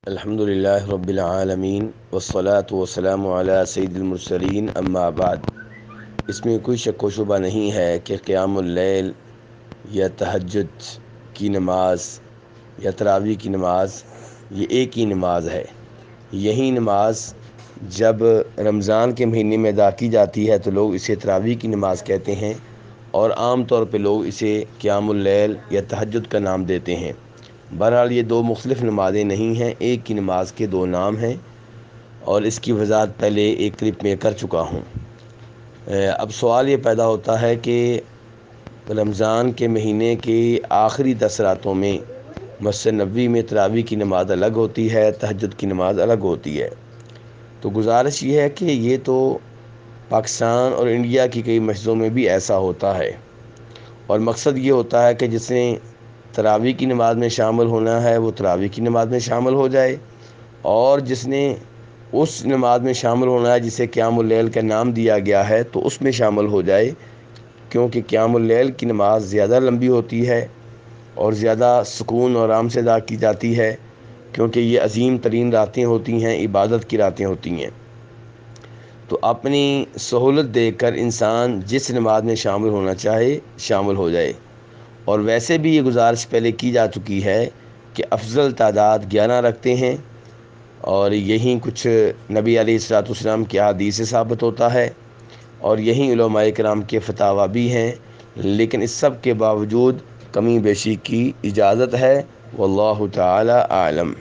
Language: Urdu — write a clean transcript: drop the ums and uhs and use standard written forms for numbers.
الحمدللہ رب العالمین والصلاة والسلام علی سید المرسلین اما بعد۔ اس میں کوئی شک و شبہ نہیں ہے کہ قیام اللیل یا تہجد کی نماز یا تراویح کی نماز یہ ایک ہی نماز ہے۔ یہی نماز جب رمضان کے مہینے میں ادا کی جاتی ہے تو لوگ اسے تراویح کی نماز کہتے ہیں، اور عام طور پہ لوگ اسے قیام اللیل یا تہجد کا نام دیتے ہیں۔ بہرحال یہ دو مختلف نمازیں نہیں ہیں، ایک ہی نماز کے دو نام ہیں، اور اس کی وضاحت پہلے ایک کلپ میں کر چکا ہوں۔ اب سوال یہ پیدا ہوتا ہے کہ رمضان کے مہینے کی آخری 10 راتوں میں مسجد نبوی میں تراویح کی نماز الگ ہوتی ہے، تہجد کی نماز الگ ہوتی ہے۔ تو گزارش یہ ہے کہ یہ تو پاکستان اور انڈیا کی کئی مسجدوں میں بھی ایسا ہوتا ہے، اور مقصد یہ ہوتا ہے کہ جس نے تراویح کی نماز میں شامل ہونا ہے وہ تراویح کی نماز میں شامل ہو جائے، اور جس نے اس نماز میں شامل ہونا ہے جسے قیام اللیل کا نام دیا گیا ہے تو اس میں شامل ہو جائے، کیونکہ قیام اللیل کی نماز زیادہ لمبی ہوتی ہے اور زیادہ سکون اور آرام سے ادا کی جاتی ہے، کیونکہ یہ عظیم ترین راتیں ہوتی ہیں، عبادت کی راتیں ہوتی ہیں۔ تو اپنی سہولت دیکھ کر انسان جس نماز میں شامل ہونا چاہے شامل ہو جائے۔ اور ویسے بھی یہ گزارش پہلے کی جا چکی ہے کہ افضل تعداد 11 رکھتے ہیں، اور یہی کچھ نبی علیہ الصلوۃ والسلام کی احادیث سے ثابت ہوتا ہے، اور یہی علماء کرام کے فتاوی بھی ہیں، لیکن اس سب کے باوجود کمی بیشی کی اجازت ہے۔ واللہ تعالی اعلم۔